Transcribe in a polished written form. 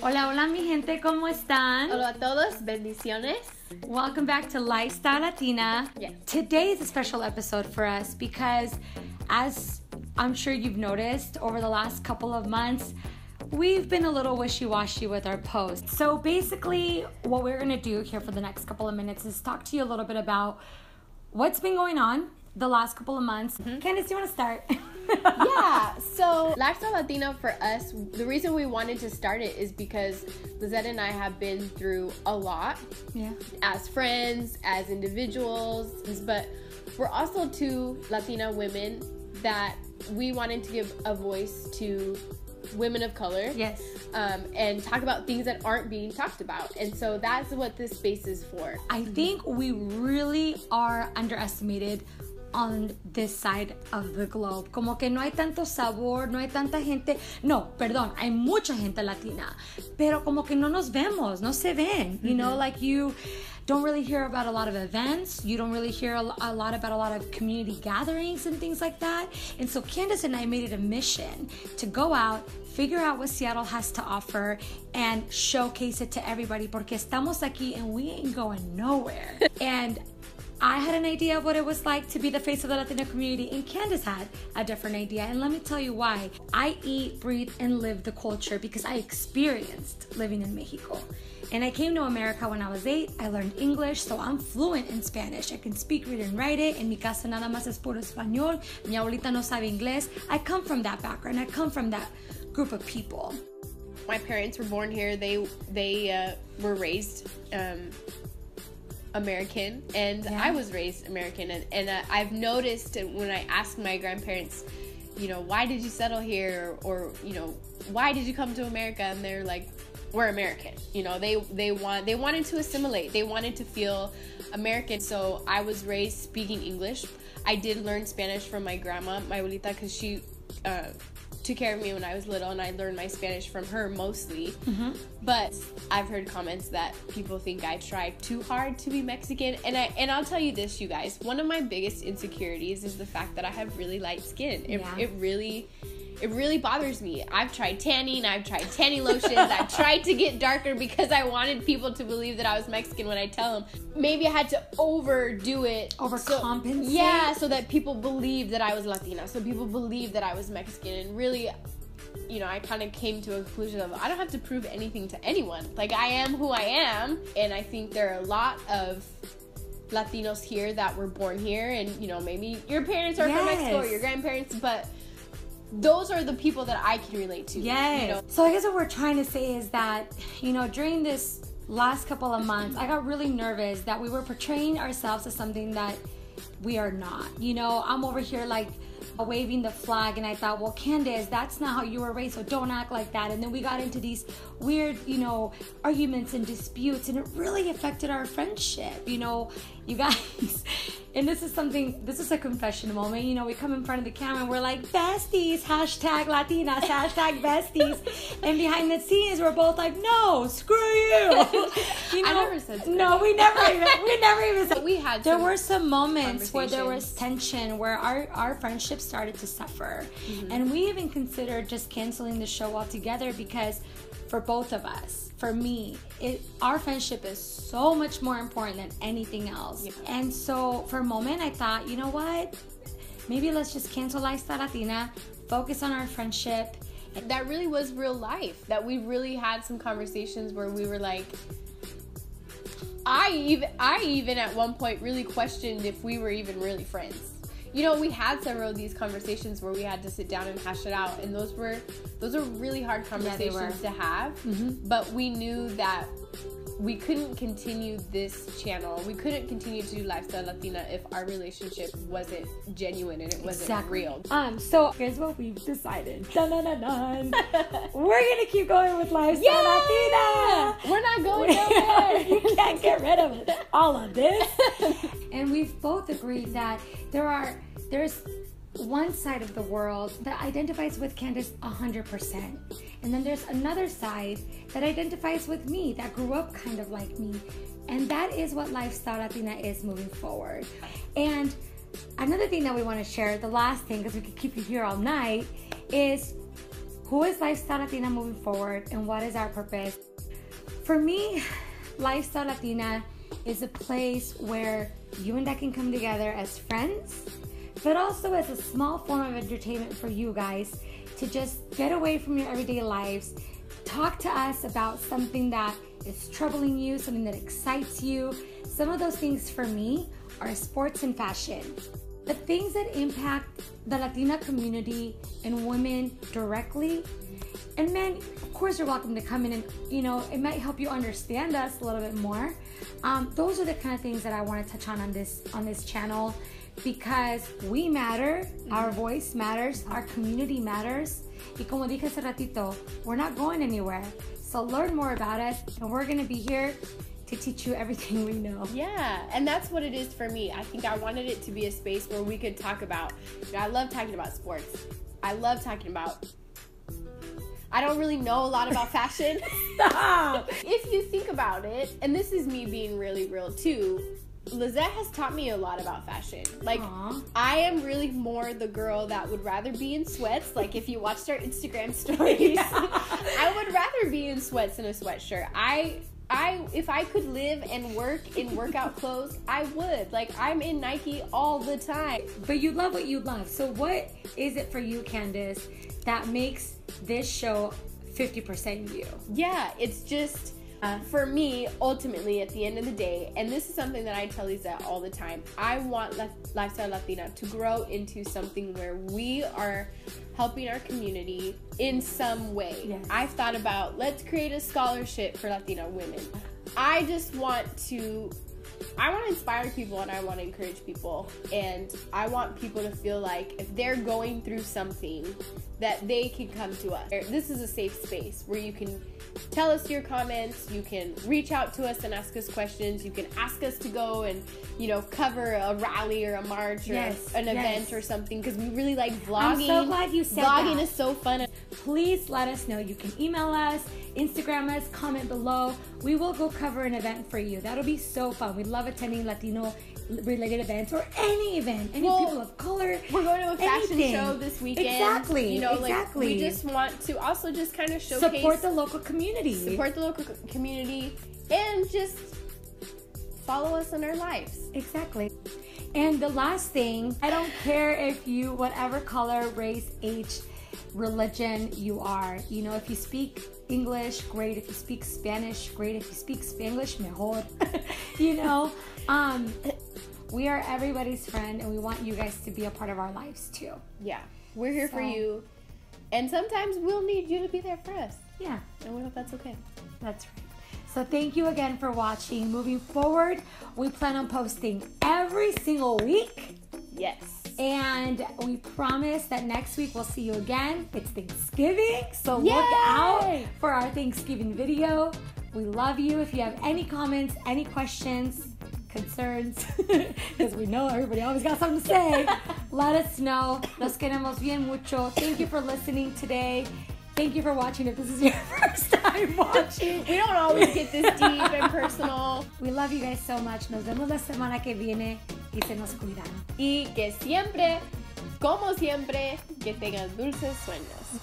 Hola, hola mi gente, ¿cómo están? Hola a todos, bendiciones. Welcome back to Lifestyle Latina. Yes. Today is a special episode for us because, as I'm sure you've noticed over the last couple of months, we've been a little wishy-washy with our posts. So basically, what we're going to do here for the next couple of minutes is talk to you a little bit about what's been going on the last couple of months. Candice, do you want to start? Yeah, so Lifestyle Latina for us, the reason we wanted to start it is because Lizette and I have been through a lot as friends, as individuals, but we're also two Latina women that we wanted to give a voice to women of color. Yes. And talk about things that aren't being talked about. And so that's what this space is for. I think we really are underestimated on this side of the globe. Como que no hay tanto sabor, no hay tanta gente. No, perdón, hay mucha gente latina. Pero como que no nos vemos, no se ven. You know, like you don't really hear about a lot of events. You don't really hear a lot about a lot of community gatherings and things like that. And so Candice and I made it a mission to go out, figure out what Seattle has to offer, and showcase it to everybody. Porque estamos aquí and we ain't going nowhere. And I had an idea of what it was like to be the face of the Latino community, and Candice had a different idea. And let me tell you why. I eat, breathe, and live the culture because I experienced living in Mexico. And I came to America when I was 8. I learned English, so I'm fluent in Spanish. I can speak, read, and write it. En mi casa nada más es puro español. Mi abuelita no sabe inglés. I come from that background. I come from that group of people. My parents were born here. They were raised American, and I was raised American, and I've noticed when I ask my grandparents, you know, why did you settle here, or you know, why did you come to America, and they're like, we're American. You know, they wanted to assimilate, they wanted to feel American. So I was raised speaking English. I did learn Spanish from my grandma, my abuelita, because she took care of me when I was little, and I learned my Spanish from her mostly. But I've heard comments that people think I try too hard to be Mexican, and I'll tell you this, you guys, one of my biggest insecurities is the fact that I have really light skin. It really bothers me. I've tried tanning, I've tried tanning lotions, I've tried to get darker because I wanted people to believe that I was Mexican when I tell them. Maybe I had to overdo it. Overcompensate? So that people believed that I was Latina, so people believed that I was Mexican, and really, you know, I kind of came to a conclusion of I don't have to prove anything to anyone. Like, I am who I am, and I think there are a lot of Latinos here that were born here, and, you know, maybe your parents are from Mexico or your grandparents, but those are the people that I can relate to. Yes. You know? So I guess what we're trying to say is that, you know, during this last couple of months, I got really nervous that we were portraying ourselves as something that we are not. You know, I'm over here like waving the flag, and I thought, well, Candice, that's not how you were raised, so don't act like that. And then we got into these weird, you know, arguments and disputes, and it really affected our friendship, you know, you guys. And this is a confession moment. You know, we come in front of the camera and we're like, besties, hashtag Latinas, hashtag besties. And behind the scenes, we're both like, no, screw you. You know, I never said screw. No, we never even said. We had there were some moments where there was tension, where our friendship started to suffer. And we even considered just canceling the show altogether because for both of us, for me, our friendship is so much more important than anything else. And so for a moment, I thought, you know what? Maybe let's just cancel Lifestyle Latina, focus on our friendship. That really was real life. That we really had some conversations where we were like, I even at one point really questioned if we were even really friends. You know, we had several of these conversations where we had to sit down and hash it out, and those were really hard conversations to have. But we knew that we couldn't continue this channel. We couldn't continue to do Lifestyle Latina if our relationship wasn't genuine and it wasn't real. So here's what we've decided. Dun, dun, dun, dun. We're gonna keep going with Lifestyle Latina. We're not going nowhere. You can't get rid of it. All of this. And we've both agreed that there's one side of the world that identifies with Candice 100%. And then there's another side that identifies with me, that grew up kind of like me. And that is what Lifestyle Latina is moving forward. And another thing that we want to share, the last thing, because we could keep you here all night, is who is Lifestyle Latina moving forward and what is our purpose? For me, Lifestyle Latina is a place where you and I can come together as friends, but also as a small form of entertainment for you guys to just get away from your everyday lives, talk to us about something that is troubling you, something that excites you. Some of those things for me are sports and fashion. The things that impact the Latina community and women directly. And men, of course, you're welcome to come in and, it might help you understand us a little bit more. Those are the kind of things that I want to touch on this channel, because we matter, our voice matters, our community matters. Y como dije hace ratito, we're not going anywhere. So learn more about us, and we're going to be here to teach you everything we know. Yeah, and that's what it is for me. I think I wanted it to be a space where we could talk about, I love talking about sports. I love talking about, I don't really know a lot about fashion. Stop! If you think about it, and this is me being really real too, Lizette has taught me a lot about fashion. Like, Aww. I am really more the girl that would rather be in sweats. Like, if you watched our Instagram stories, I would rather be in sweats than a sweatshirt. If I could live and work in workout clothes, I would. Like, I'm in Nike all the time. But you love what you love. So what is it for you, Candice, that makes this show 50% you? Yeah, it's just, for me, ultimately, at the end of the day, and this is something that I tell Lizette all the time, I want Lifestyle Latina to grow into something where we are helping our community in some way. Yes. I've thought about, let's create a scholarship for Latina women. I just want to inspire people, and I want to encourage people, and I want people to feel like if they're going through something, that they can come to us. This is a safe space where you can tell us your comments, you can reach out to us and ask us questions, you can ask us to go and, cover a rally or a march or an event or something, because we really like vlogging. I'm so glad you said that. Vlogging is so fun. Please let us know. You can email us, Instagram us, comment below. We will go cover an event for you. That'll be so fun. We love attending Latino related events, or any event, people of color. We're going to a fashion show this weekend. Exactly. Exactly. We just want to also just kind of showcase, support the local community. Support the local community, and just follow us in our lives. Exactly. And the last thing, I don't care if you, whatever color, race, age, religion you are. If you speak English, great. If you speak Spanish, great. If you speak Spanglish, mejor. We are everybody's friend, and we want you guys to be a part of our lives too. Yeah, we're here for you, and sometimes we'll need you to be there for us. Yeah, and we hope that's okay. That's right. So thank you again for watching. Moving forward, we plan on posting every single week. Yes. And we promise that next week we'll see you again. It's Thanksgiving, so look out for our Thanksgiving video. We love you. If you have any comments, any questions, concerns, because we know everybody always got something to say, let us know. Los queremos bien mucho. Thank you for listening today. Thank you for watching. If this is your first time watching, we don't always get this deep and personal. We love you guys so much. Nos vemos la semana que viene y se nos cuidan. Y que siempre, como siempre, que tengan dulces sueños.